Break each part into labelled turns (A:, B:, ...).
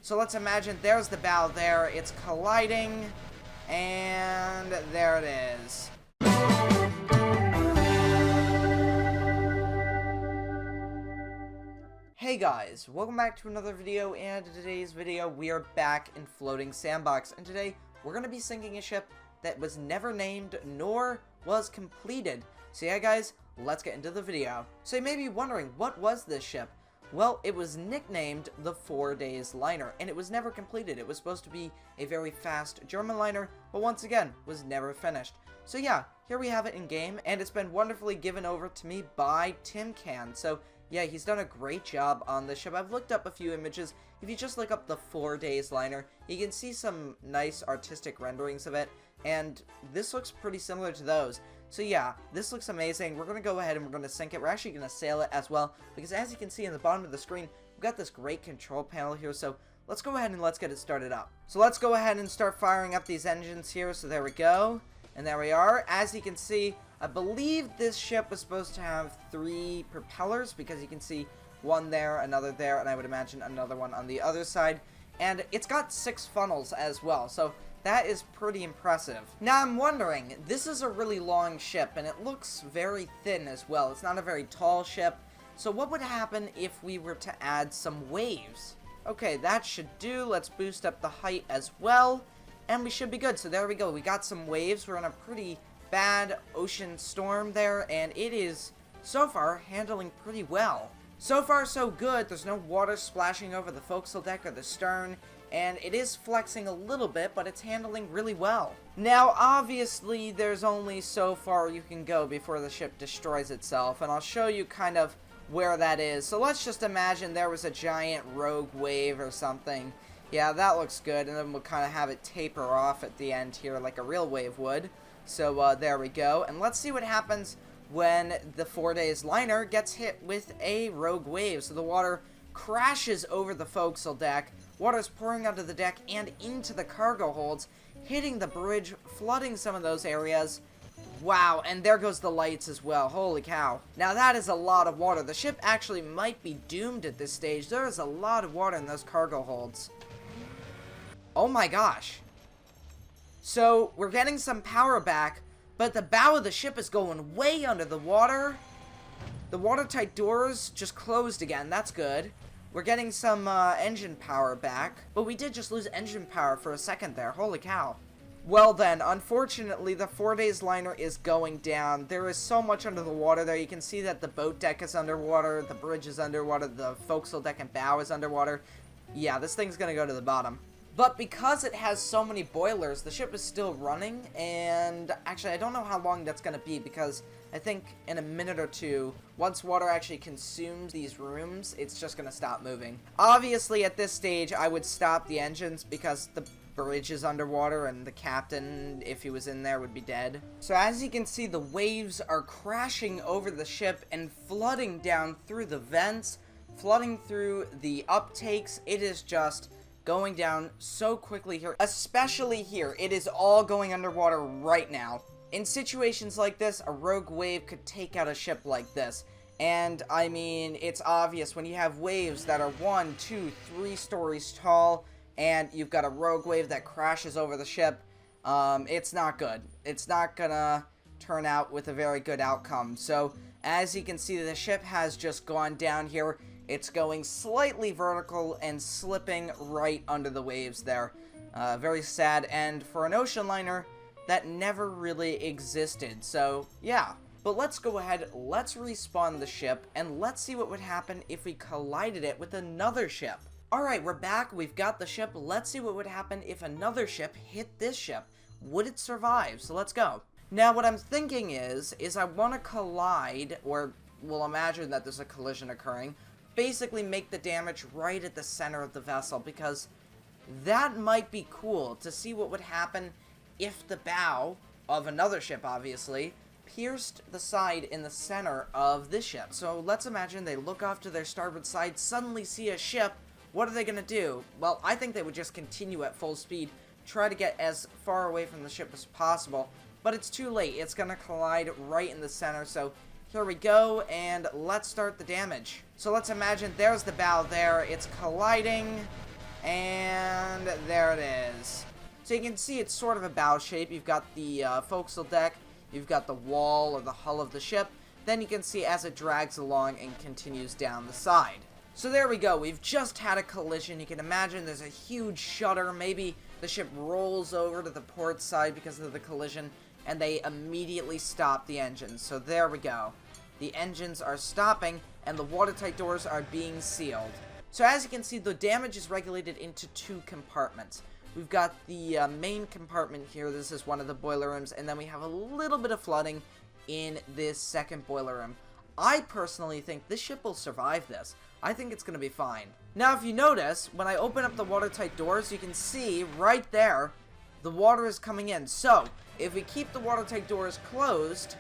A: So let's imagine there's the bow there. It's colliding. And there it is. Hey guys, welcome back to another video, and in today's video we are back in Floating Sandbox, and today we're going to be sinking a ship that was never named nor was completed. So yeah guys, let's get into the video. So you may be wondering, what was this ship? Well, it was nicknamed the 4 Days Liner, and it was never completed. It was supposed to be a very fast German liner, but once again, was never finished. So yeah, here we have it in game, and it's been wonderfully given over to me by Tim Can. So yeah, he's done a great job on this ship. I've looked up a few images. If you just look up the 4 Days Liner, you can see some nice artistic renderings of it, and this looks pretty similar to those. So yeah, this looks amazing. We're going to go ahead and we're going to sink it. We're actually going to sail it as well, because as you can see in the bottom of the screen, we've got this great control panel here, so let's go ahead and let's get it started up. So let's go ahead and start firing up these engines here. So there we go, and there we are. As you can see, I believe this ship was supposed to have 3 propellers, because you can see one there, another there, and I would imagine another one on the other side. And it's got 6 funnels as well, so that is pretty impressive. Now I'm wondering, this is a really long ship, and it looks very thin as well. It's not a very tall ship, so what would happen if we were to add some waves? Okay, that should do. Let's boost up the height as well, and we should be good. So there we go, we got some waves. We're in a pretty bad ocean storm there, and it is so far handling pretty well. So far so good. There's no water splashing over the forecastle deck or the stern, and it is flexing a little bit, but it's handling really well. Now obviously there's only so far you can go before the ship destroys itself, and I'll show you kind of where that is. So let's just imagine there was a giant rogue wave or something. Yeah, that looks good, and then we'll kind of have it taper off at the end here like a real wave would. So there we go, and let's see what happens when the 4 Days Liner gets hit with a rogue wave. So the water crashes over the forecastle deck, water's pouring onto the deck and into the cargo holds, hitting the bridge, flooding some of those areas. Wow, and there goes the lights as well. Holy cow. Now that is a lot of water. The ship actually might be doomed at this stage. There is a lot of water in those cargo holds. Oh my gosh. So, we're getting some power back, but the bow of the ship is going way under the water. The watertight doors just closed again. That's good. We're getting some engine power back, but we did just lose engine power for a second there. Holy cow. Well then, unfortunately, the 4 Days Liner is going down. There is so much under the water there. You can see that the boat deck is underwater, the bridge is underwater, the forecastle deck and bow is underwater. Yeah, this thing's gonna go to the bottom. But because it has so many boilers, the ship is still running, and actually I don't know how long that's going to be, because I think in a minute or two, once water actually consumes these rooms, it's just going to stop moving. Obviously at this stage I would stop the engines, because the bridge is underwater and the captain, if he was in there, would be dead. So as you can see, the waves are crashing over the ship and flooding down through the vents, flooding through the uptakes. It is just going down so quickly here, especially here. It is all going underwater right now. In situations like this, a rogue wave could take out a ship like this. And I mean, it's obvious when you have waves that are 1, 2, 3 stories tall, and you've got a rogue wave that crashes over the ship, it's not good. It's not gonna turn out with a very good outcome. So as you can see, the ship has just gone down here. It's going slightly vertical and slipping right under the waves there. Very sad, and for an ocean liner, that never really existed. So, yeah. But let's go ahead, let's respawn the ship, and let's see what would happen if we collided it with another ship. Alright, we're back, we've got the ship. Let's see what would happen if another ship hit this ship. Would it survive? So let's go. Now, what I'm thinking is I want to collide, or we'll imagine that there's a collision occurring, basically make the damage right at the center of the vessel, because that might be cool to see what would happen if the bow of another ship, obviously, pierced the side in the center of this ship. So let's imagine they look off to their starboard side, suddenly see a ship. What are they going to do? Well, I think they would just continue at full speed, try to get as far away from the ship as possible, but it's too late. It's going to collide right in the center, so here we go, and let's start the damage. So let's imagine there's the bow there. It's colliding, and there it is. So you can see it's sort of a bow shape. You've got the forecastle deck, you've got the wall or the hull of the ship. Then you can see as it drags along and continues down the side. So there we go. We've just had a collision. You can imagine there's a huge shudder. Maybe the ship rolls over to the port side because of the collision, and they immediately stop the engines. So there we go. The engines are stopping, and the watertight doors are being sealed. So as you can see, the damage is regulated into two compartments. We've got the main compartment here. This is one of the boiler rooms, and then we have a little bit of flooding in this second boiler room. I personally think this ship will survive this. I think it's going to be fine. Now, if you notice, when I open up the watertight doors, you can see right there, the water is coming in. So, if we keep the watertight doors closed,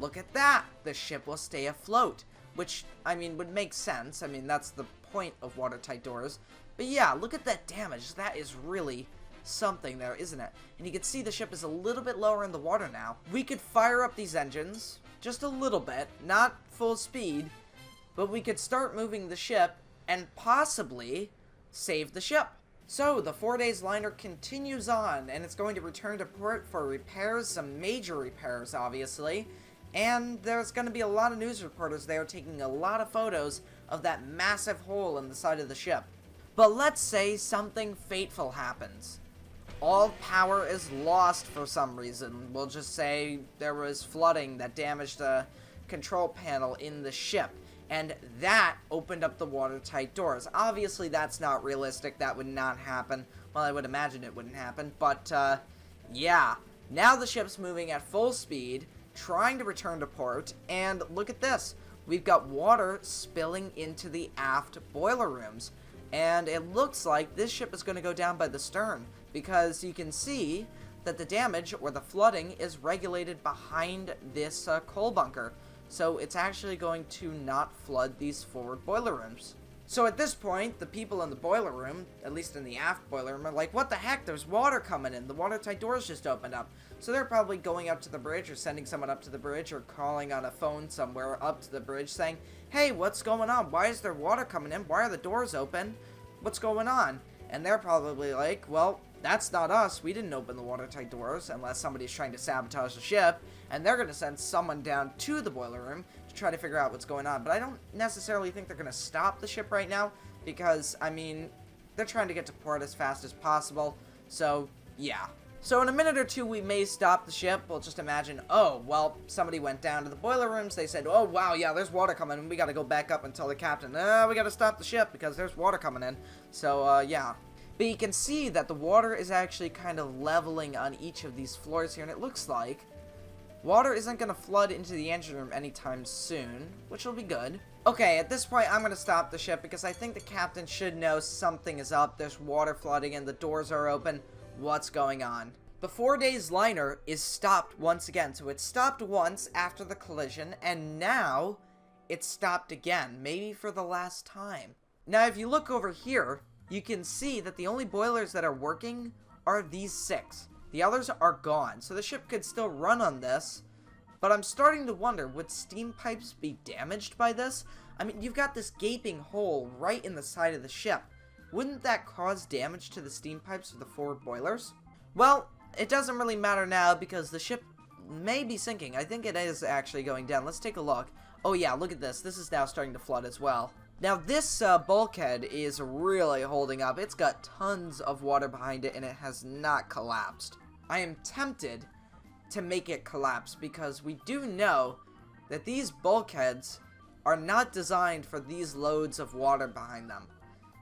A: look at that. The ship will stay afloat, which, I mean, would make sense. I mean, that's the point of watertight doors. But yeah, look at that damage. That is really something there, isn't it? And you can see the ship is a little bit lower in the water now. We could fire up these engines just a little bit, not full speed, but we could start moving the ship and possibly save the ship. So the 4 days liner continues on, and it's going to return to port for repairs, some major repairs obviously, and there's going to be a lot of news reporters there taking a lot of photos of that massive hole in the side of the ship. But let's say something fateful happens. All power is lost for some reason. We'll just say there was flooding that damaged the control panel in the ship, and that opened up the watertight doors. Obviously, that's not realistic. That would not happen. Well, I would imagine it wouldn't happen, but, yeah. Now the ship's moving at full speed, trying to return to port, and look at this. We've got water spilling into the aft boiler rooms, and it looks like this ship is going to go down by the stern, because you can see that the damage, or the flooding, is regulated behind this coal bunker. So it's actually going to not flood these forward boiler rooms. So at this point, the people in the boiler room, at least in the aft boiler room, are like, what the heck, there's water coming in, the watertight doors just opened up. So they're probably going up to the bridge, or sending someone up to the bridge, or calling on a phone somewhere up to the bridge saying, hey, what's going on? Why is there water coming in? Why are the doors open? What's going on? And they're probably like, well, that's not us. We didn't open the watertight doors unless somebody's trying to sabotage the ship. And they're going to send someone down to the boiler room to try to figure out what's going on. But I don't necessarily think they're going to stop the ship right now because, I mean, they're trying to get to port as fast as possible. So, yeah. So in a minute or two, we may stop the ship. We'll just imagine, oh, well, somebody went down to the boiler rooms. They said, oh, wow, yeah, there's water coming in. We got to go back up and tell the captain, we got to stop the ship because there's water coming in. So, yeah. But you can see that the water is actually kind of leveling on each of these floors here, and it looks like water isn't going to flood into the engine room anytime soon, which will be good. Okay, at this point, I'm going to stop the ship because I think the captain should know something is up. There's water flooding and the doors are open. What's going on? The 4 days liner is stopped once again. So it stopped once after the collision, and now it's stopped again, maybe for the last time. Now, if you look over here, you can see that the only boilers that are working are these 6. The others are gone, so the ship could still run on this, but I'm starting to wonder, would steam pipes be damaged by this? I mean, you've got this gaping hole right in the side of the ship. Wouldn't that cause damage to the steam pipes for the forward boilers? Well, it doesn't really matter now because the ship may be sinking. I think it is actually going down. Let's take a look. Oh yeah, look at this. This is now starting to flood as well. Now this bulkhead is really holding up. It's got tons of water behind it and it has not collapsed. I am tempted to make it collapse because we do know that these bulkheads are not designed for these loads of water behind them.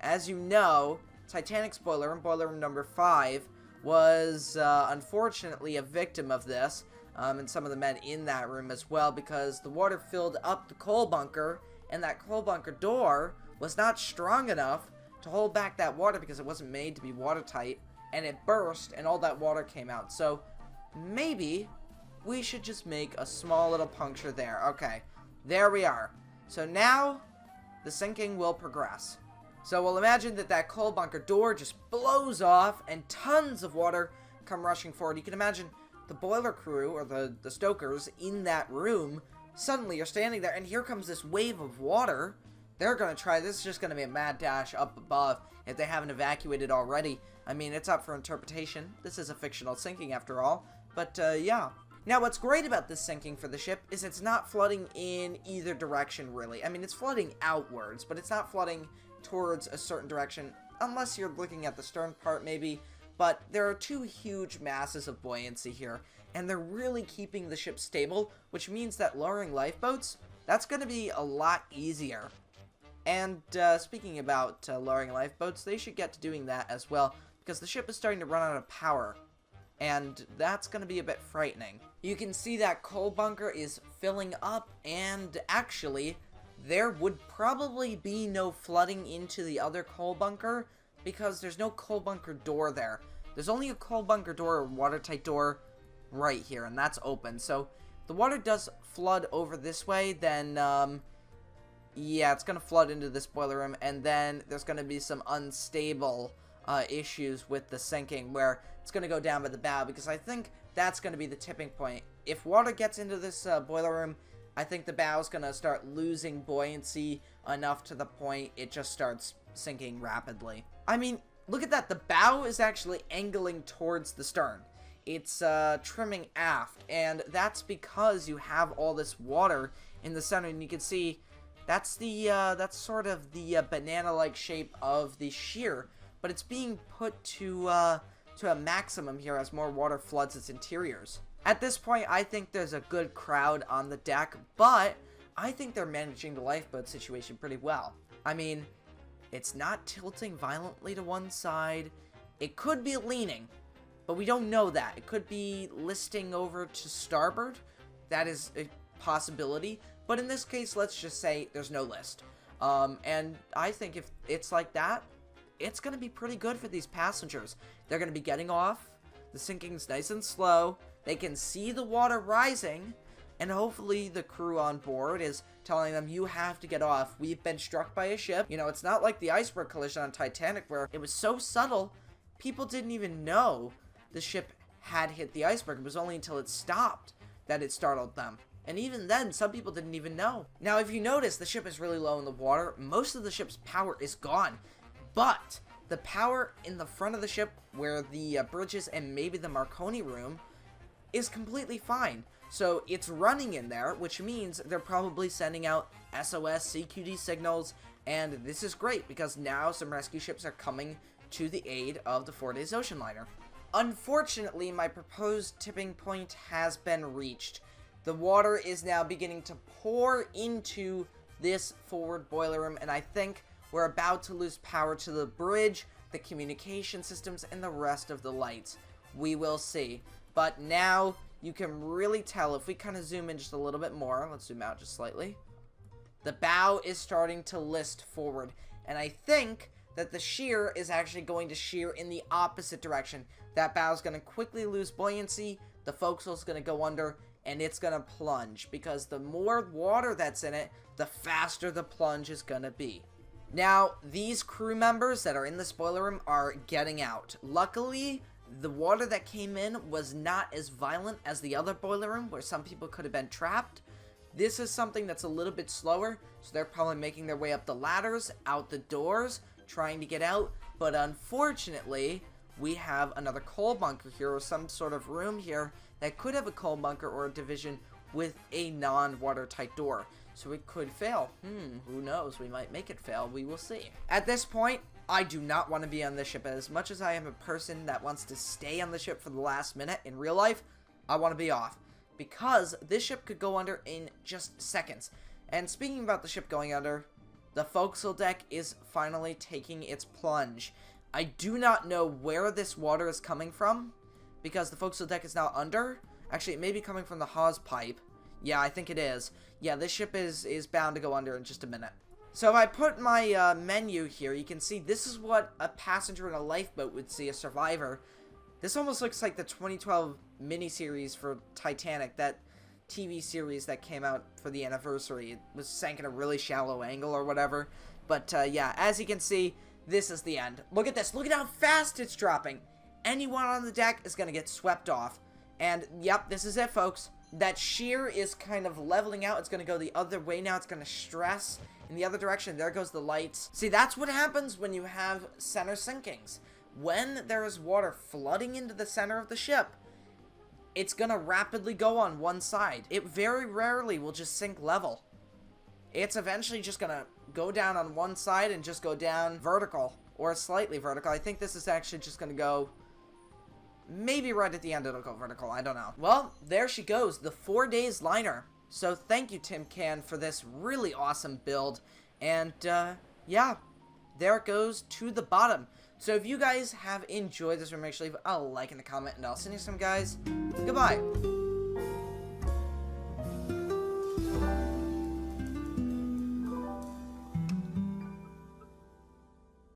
A: As you know, Titanic's boiler room, boiler room number 5, was unfortunately a victim of this, and some of the men in that room as well, because the water filled up the coal bunker, and that coal bunker door was not strong enough to hold back that water because it wasn't made to be watertight, and it burst, and all that water came out. So maybe we should just make a small little puncture there. Okay, there we are. So now the sinking will progress. So we'll imagine that that coal bunker door just blows off and tons of water come rushing forward. You can imagine the boiler crew, or the stokers in that room, suddenly are standing there, and here comes this wave of water they're going to try. This is just going to be a mad dash up above if they haven't evacuated already. I mean, it's up for interpretation. This is a fictional sinking after all. But, yeah. Now, what's great about this sinking for the ship is it's not flooding in either direction, really. I mean, it's flooding outwards, but it's not flooding towards a certain direction, unless you're looking at the stern part, maybe. But there are two huge masses of buoyancy here, and they're really keeping the ship stable, which means that lowering lifeboats, that's going to be a lot easier. And speaking about lowering lifeboats, they should get to doing that as well, because the ship is starting to run out of power. And that's going to be a bit frightening. You can see that coal bunker is filling up, and actually, there would probably be no flooding into the other coal bunker, because there's no coal bunker door there. There's only a coal bunker door or watertight door right here, and that's open. So, if the water does flood over this way, then, yeah, it's going to flood into this boiler room, and then there's going to be some unstable issues with the sinking, where it's going to go down by the bow, because I think that's going to be the tipping point. If water gets into this boiler room, I think the bow is going to start losing buoyancy enough to the point it just starts sinking rapidly. I mean, look at that. The bow is actually angling towards the stern. It's trimming aft, and that's because you have all this water in the center, and you can see that's the that's sort of the banana-like shape of the shear, but it's being put to a maximum here as more water floods its interiors. At this point, I think there's a good crowd on the deck, but I think they're managing the lifeboat situation pretty well. I mean, it's not tilting violently to one side. It could be leaning, but we don't know that. It could be listing over to starboard. That is a possibility. But in this case, let's just say there's no list. And I think if it's like that, it's going to be pretty good for these passengers. They're going to be getting off. The sinking's nice and slow. They can see the water rising. And hopefully the crew on board is telling them, you have to get off. We've been struck by a ship. You know, it's not like the iceberg collision on Titanic where it was so subtle, people didn't even know the ship had hit the iceberg. It was only until it stopped that it startled them. And even then, some people didn't even know. Now, if you notice, the ship is really low in the water. Most of the ship's power is gone. But the power in the front of the ship, where the bridges and maybe the Marconi room, is completely fine. So it's running in there, which means they're probably sending out SOS CQD signals. And this is great, because now some rescue ships are coming to the aid of the 4 Days Ocean Liner. Unfortunately, my proposed tipping point has been reached. The water is now beginning to pour into this forward boiler room, and I think we're about to lose power to the bridge, the communication systems, and the rest of the lights. We will see. But now you can really tell, if we kind of zoom in just a little bit more, let's zoom out just slightly, the bow is starting to list forward, and I think that the shear is actually going to shear in the opposite direction. That bow is going to quickly lose buoyancy, the forecastle is going to go under, and it's going to plunge, because the more water that's in it, the faster the plunge is going to be. Now, these crew members that are in this boiler room are getting out. Luckily, the water that came in was not as violent as the other boiler room, where some people could have been trapped. This is something that's a little bit slower, so they're probably making their way up the ladders, out the doors, trying to get out. But unfortunately, we have another coal bunker here, or some sort of room here that could have a coal bunker or a division with a non-watertight door. So it could fail. Who knows? We might make it fail. We will see. At this point, I do not want to be on this ship. As much as I am a person that wants to stay on the ship for the last minute in real life, I want to be off, because this ship could go under in just seconds. And speaking about the ship going under, the forecastle deck is finally taking its plunge. I do not know where this water is coming from, because the forecastle deck is now under. Actually, it may be coming from the hawse pipe. Yeah, I think it is. Yeah, this ship is bound to go under in just a minute. So if I put my menu here, you can see this is what a passenger in a lifeboat would see, a survivor. This almost looks like the 2012 miniseries for Titanic, that TV series that came out for the anniversary. It was sank in a really shallow angle or whatever. But yeah, as you can see, this is the end. Look at this. Look at how fast it's dropping. Anyone on the deck is going to get swept off. And yep, this is it, folks. That shear is kind of leveling out. It's going to go the other way now. It's going to stress. In the other direction, there goes the lights. See, that's what happens when you have center sinkings. When there is water flooding into the center of the ship, it's gonna rapidly go on one side. It very rarely will just sink level. It's eventually just gonna go down on one side and just go down vertical, or slightly vertical. I think this is actually just gonna go, maybe right at the end it'll go vertical, I don't know. Well, there she goes, the 4 days liner. So thank you, Tim Can, for this really awesome build. And, yeah, there it goes to the bottom. So if you guys have enjoyed this, remember to leave a like and a comment, and I'll send you some, guys. Goodbye.